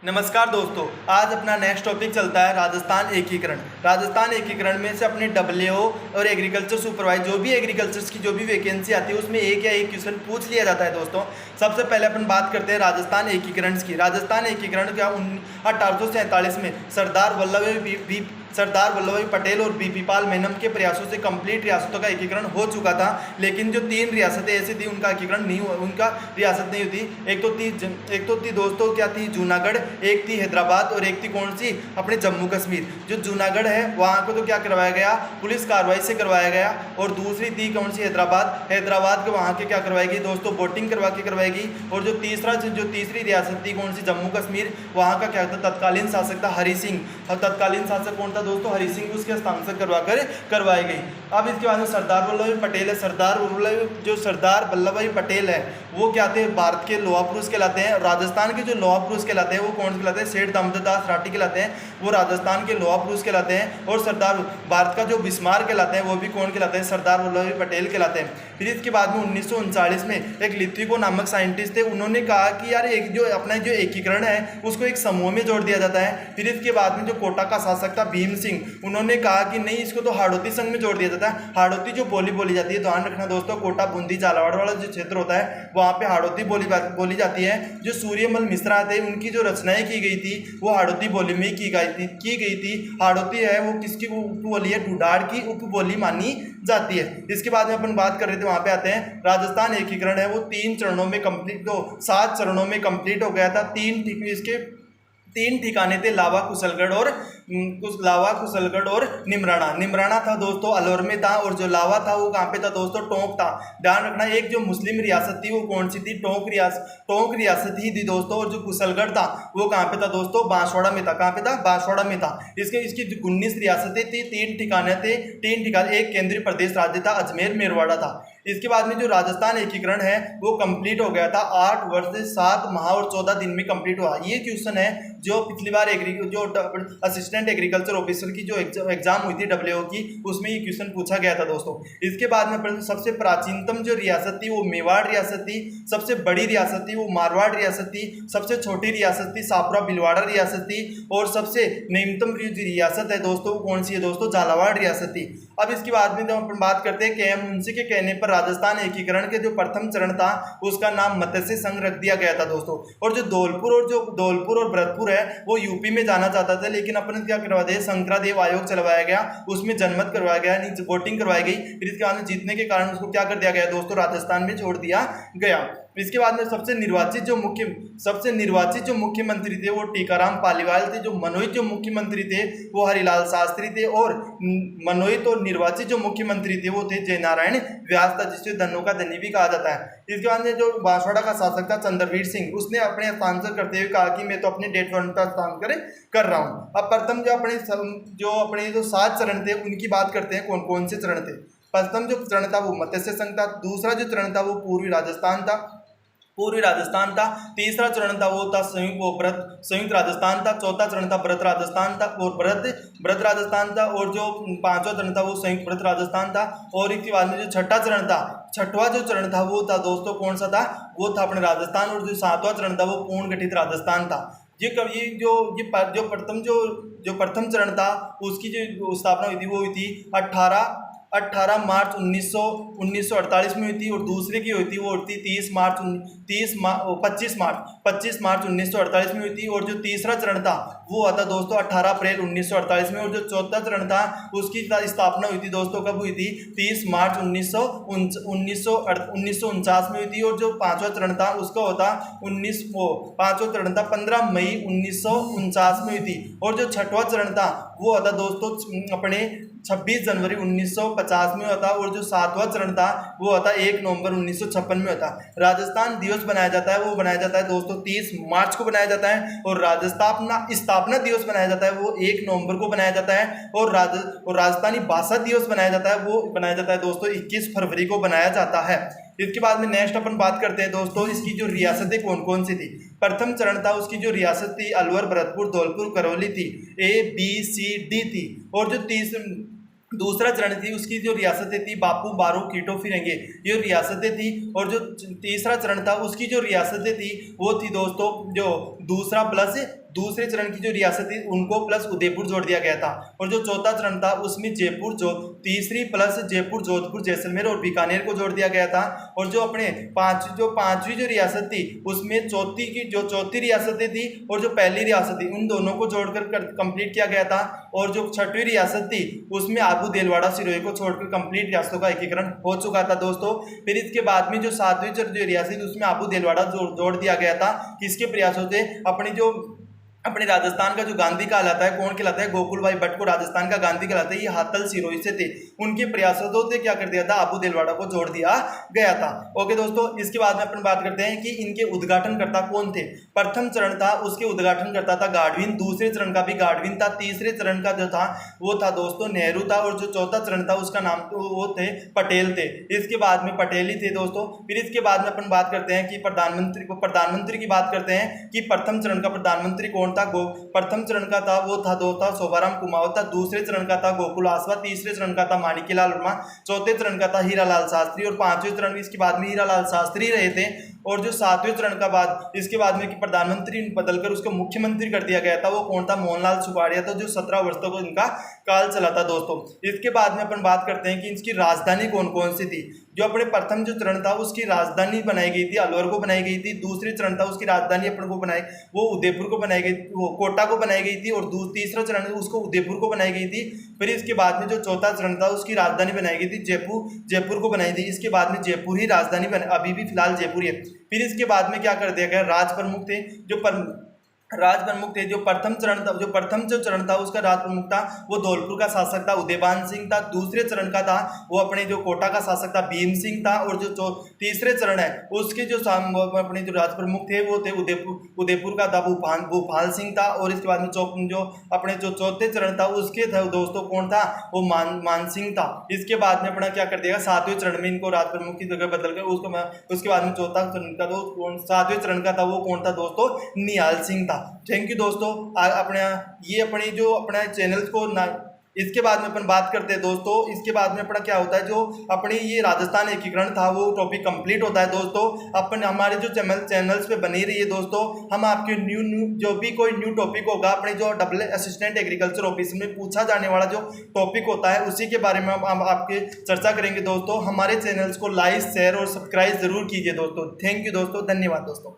नमस्कार दोस्तों, आज अपना नेक्स्ट टॉपिक चलता है राजस्थान एकीकरण। राजस्थान एकीकरण में से अपने डब्ल्यूओ और एग्रीकल्चर सुपरवाइजर जो भी एग्रीकल्चर की जो भी वैकेंसी आती है उसमें एक या एक क्वेश्चन पूछ लिया जाता है। दोस्तों सबसे पहले अपन बात करते हैं राजस्थान एकीकरण की। राजस्थान एकीकरण क्या 1847 में सरदार वल्लभ भाई पटेल और बीपी पाल मेनम के प्रयासों से कंप्लीट रियासतों का एकीकरण हो चुका था। लेकिन जो 3 रियासतें ऐसी थी उनका एकीकरण नहीं हुआ, उनका रियासत नहीं होती। एक तो थी दोस्तों क्या थी, जूनागढ़, एक थी हैदराबाद और एक थी कौन सी, अपने जम्मू कश्मीर। जो जूनागढ़ है वहाँ को तो क्या करवाया गया, पुलिस कार्रवाई से करवाया गया। और दूसरी थी कौन सी, हैदराबाद के वहाँ के क्या करवाएगी दोस्तों, वोटिंग करवा के करवाएगी। और जो तीसरी रियासत थी कौन सी, जम्मू कश्मीर, वहाँ का क्या था, तत्कालीन शासक था हरि सिंह। और तत्कालीन शासक कौन था दोस्तों, हरि सिंह, उसके हस्ताक्षर करवाई गई। अब इसके बाद में सरदार वल्लभ भाई पटेल है। सरदार वल्लभ भाई पटेल है वो क्या थे, भारत के लोहा पुरुष कहलाते हैं। राजस्थान के जो लोहा पुरुष कहलाते हैं वो कौन कहलाते हैं, सेठ दामोदर दास राठी कहलाते हैं, वो राजस्थान के लोहा पुरुष कहलाते हैं। और सरदार भारत का जो बिस्मार कहलाते हैं वो भी कौन कहलाते हैं, सरदार वल्लभ भाई पटेल कहलाते हैं। फिर इसके बाद में 1939 में एक लिथविको नामक साइंटिस्ट थे, उन्होंने कहा कि यार एक जो अपना जो एकीकरण है उसको एक समूह में जोड़ दिया जाता है। फिर इसके बाद में जो कोटा का शासक था भीम सिंह, उन्होंने कहा कि नहीं, इसको तो हाड़ौती संघ में जोड़ दिया जाता है। हाड़ौती जो बोली जाती है, ध्यान रखना दोस्तों, कोटा बूंदी झालावाड़ वाला जो क्षेत्र होता है वहाँ पे हाड़ौती बोली जाती है। जो सूर्यमल मिश्रा थे उनकी जो रचनाएं की गई थी वो हाड़ौती बोली में की गई थी। हाड़ौती है वो किसकी उपबोली है, ढूढ़ाड़ की उपबोली मानी जाती है। इसके बाद में अपन बात कर रहे थे, वहाँ पे आते हैं राजस्थान एकीकरण है वो 3 चरणों में कंप्लीट, तो 7 चरणों में कंप्लीट हो गया था। इसके 3 ठिकाने थे, लावा कुशलगढ़ और निमराना था दोस्तों, अलवर में था। और जो लावा था वो कहाँ पे था दोस्तों, टोंक था। ध्यान रखना, एक जो मुस्लिम रियासत थी वो कौन सी थी, टोंक रियासत ही थी दोस्तों। और जो कुशलगढ़ था वो कहाँ पे था दोस्तों, बांसवाड़ा में था। कहाँ पे था, बांसवाड़ा में था। इसकी 19 रियासतें थी, 3 ठिकाने थे, 3 ठिकाने, एक केंद्रीय प्रदेश राज्य था, अजमेर मेरवाड़ा था। इसके बाद में जो राजस्थान एकीकरण है वो कंप्लीट हो गया था 8 वर्ष 7 माह और 14 दिन में कंप्लीट हुआ। ये क्वेश्चन है जो पिछली बार जो असिस्टेंट एग्रीकल्चर ऑफिसर की जो एग्जाम हुई थी डब्ल्यूओ की, उसमें ये क्वेश्चन पूछा गया था दोस्तों। इसके बाद में सबसे प्राचीनतम जो रियासत थी वो मेवाड़ रियासत थी, सबसे बड़ी रियासत थी वो मारवाड़ रियासत थी, सबसे छोटी रियासत थी सापरा भिलवाड़ा रियासत थी, और सबसे निम्नतम रियासत है दोस्तों वो कौन सी है दोस्तों, झालावाड़ रियासत थी। अब इसके बाद में जब अपन बात करते हैं के मुंशी के कहने पर राजस्थान एकीकरण के जो प्रथम चरण था उसका नाम मत्स्य संघ रख दिया गया था दोस्तों। और जो धौलपुर और भरतपुर है वो यूपी में जाना चाहता था, लेकिन अपन क्या करवा दिया, शंकरादेव आयोग चलवाया गया, उसमें जनमत करवाया गया, वोटिंग करवाई गई। फिर इसके बाद में जीतने के कारण उसको क्या कर दिया गया दोस्तों, राजस्थान में छोड़ दिया गया। इसके बाद में सबसे निर्वाचित जो मुख्यमंत्री थे वो टीकाराम पालीवाल थे। जो मनोनीत जो मुख्यमंत्री थे वो हरिलाल शास्त्री थे, और मनोनीत और निर्वाचित जो मुख्यमंत्री थे वो थे जयनारायण व्यास था, जिसे धनों का धनी भी कहा जाता है। इसके बाद में जो बांसवाड़ा का शासक था चंद्रवीर सिंह, उसने अपने हस्ताक्षर करते हुए कहा कि मैं तो अपने डेट वन का हस्ताक्षर कर रहा हूँ। अब प्रथम जो अपने 7 चरण थे उनकी बात करते हैं, कौन कौन से चरण थे। प्रथम जो चरण था वो मत्स्य संघ था, दूसरा जो चरण था वो पूर्वी राजस्थान था, तीसरा चरण था वो था संयुक्त राजस्थान था, चौथा चरण था व्रत राजस्थान था और व्रत राजस्थान था, और जो 5वां चरण था वो संयुक्त व्रत राजस्थान था। और इसके बाद में जो छठवां जो चरण था वो था दोस्तों कौन सा था, वो था अपने राजस्थान। और जो 7वां चरण था वो पूर्ण गठित राजस्थान था। जो प्रथम चरण था उसकी जो स्थापना हुई थी वो हुई थी 18 मार्च 1948 में हुई थी, और दूसरे की हुई थी वो हुई थी 25 मार्च 1948 में हुई थी। और जो तीसरा चरण था वो हुआ था दोस्तों 18 अप्रैल 1948 में। और जो चौथा चरण था उसकी स्थापना हुई थी दोस्तों कब हुई थी, 30 मार्च 1949 में हुई थी। और जो 5वां चरण था उसका होता 15 मई 1949 में हुई थी। और जो 6वां चरण था वो होता दोस्तों अपने 26 जनवरी 1950 में होता। और जो 7वां चरण था वो होता 1 नवंबर 1956 में होता। राजस्थान दिवस बनाया जाता है वो बनाया जाता है दोस्तों 30 मार्च को बनाया जाता है। और स्थापना दिवस बनाया जाता है वो 1 नवंबर को बनाया जाता है। और राजस्थानी भाषा दिवस बनाया जाता है वो बनाया जाता है दोस्तों 21 फरवरी को बनाया जाता है। इसके बाद में नेक्स्ट अपन बात करते हैं दोस्तों इसकी जो रियासतें कौन कौन सी थी। प्रथम चरण था उसकी जो रियासत थी अलवर, भरतपुर, धौलपुर, करौली थी, ABCD थी। और जो दूसरा चरण थी उसकी जो रियासतें थी बापू, बारू, कीटो, फिरंगे, ये रियासतें थी। और जो तीसरा चरण था उसकी जो रियासतें थी वो थी दोस्तों जो दूसरा प्लस दूसरे चरण की जो रियासत थी उनको प्लस उदयपुर जोड़ दिया गया था। और जो चौथा चरण था उसमें जयपुर जो तीसरी प्लस जयपुर, जोधपुर, जैसलमेर और बीकानेर को जोड़ दिया गया था। और जो अपने पांचवी जो रियासत थी उसमें चौथी रियासतें थी और जो पहली रियासत थी उन दोनों को जोड़कर कंप्लीट किया गया था। और जो छठवीं रियासत थी उसमें आबू देलवाड़ा सिरोही को छोड़कर कंप्लीट रियासतों का एकीकरण हो चुका था दोस्तों। फिर इसके बाद में जो सातवीं जो रियासत उसमें आबू देलवाड़ा जोड़ दिया गया था। किसके प्रयासों से? अपने राजस्थान का जो गांधी कहलाता है, कौन कहलाता है? गोकुल भाई भट्ट को राजस्थान का गांधी कहलाता है। ये हातल सिरोही से थे, उनके प्रयासों से क्या कर दिया था? आबू देलवाड़ा को जोड़ दिया गया था। ओके दोस्तों, इसके बाद में अपन बात करते हैं कि इनके उद्घाटनकर्ता कौन थे। प्रथम चरण था उसके उद्घाटनकर्ता था गाडविन, दूसरे चरण का भी गाडविन था, तीसरे चरण का जो था वो था दोस्तों नेहरू था, और जो चौथा चरण था उसका नाम वो थे पटेल थे। इसके बाद में पटेल ही थे दोस्तों। फिर इसके बाद में अपन बात करते हैं कि प्रधानमंत्री की बात करते हैं कि प्रथम चरण का प्रधानमंत्री कौन था? प्रथम चरण का था वो था शोभाराम कुमावत था, दूसरे चरण का था गोकुल आसवा, तीसरे चरण का था माणिक्यलाल वर्मा, चौथे चरण का था हीरालाल शास्त्री, और पांचवें चरण इसके बाद में हीरालाल शास्त्री रहे थे। और जो सातवें चरण का बाद इसके बाद में कि प्रधानमंत्री बदलकर उसको मुख्यमंत्री कर दिया गया था, वो कौन था? मोहनलाल सुखाड़िया था, जो 17 वर्ष तक इनका काल चला था दोस्तों। इसके बाद में अपन बात करते हैं कि इसकी राजधानी कौन कौन सी थी। जो अपने प्रथम जो चरण था उसकी राजधानी बनाई गई थी अलवर को बनाई गई थी, दूसरे चरण था उसकी राजधानी अपन को बनाई वो उदयपुर को बनाई गई, वो कोटा को बनाई गई थी, और तीसरा चरण उसको उदयपुर को बनाई गई थी। फिर इसके बाद में जो चौथा चरण था उसकी राजधानी बनाई गई थी जयपुर को बनाई थी। इसके बाद में जयपुर ही राजधानी अभी भी फिलहाल जयपुर है। फिर इसके बाद में क्या कर दिया गया? राज प्रमुख थे जो प्रथम चरण था उसका राज प्रमुख था वो धौलपुर का शासक था उदयभान सिंह था, दूसरे चरण का था वो अपने जो कोटा का शासक था भीम सिंह था, और जो तीसरे चरण है उसके जो अपने जो राज प्रमुख थे वो थे उदयपुर का था भूपाल सिंह था। और इसके बाद में जो अपने जो चौथे चरण था उसके था दोस्तों कौन था? वो मान सिंह था। इसके बाद में अपना क्या कर दिया? सातवें चरण में इनको राज प्रमुख की जगह बदल कर उसके बाद में चौथा चरण का सातवें चरण का था वो कौन था दोस्तों? निहाल सिंह था। थैंक यू दोस्तों। अपने जो अपने चैनल्स को ना इसके बाद में अपन बात करते हैं दोस्तों। इसके बाद में अपना क्या होता है, जो अपने ये राजस्थान एकीकरण था वो टॉपिक कंप्लीट होता है दोस्तों। अपन हमारे जो चैनल्स पे बनी रही है दोस्तों, हम आपके न्यू जो भी कोई न्यू टॉपिक होगा अपने जो डबल असिस्टेंट एग्रीकल्चर ऑफिस में पूछा जाने वाला जो टॉपिक होता है उसी के बारे में हम आपके चर्चा करेंगे दोस्तों। हमारे चैनल्स को लाइक शेयर और सब्सक्राइब जरूर कीजिए दोस्तों। थैंक यू दोस्तों, धन्यवाद दोस्तों।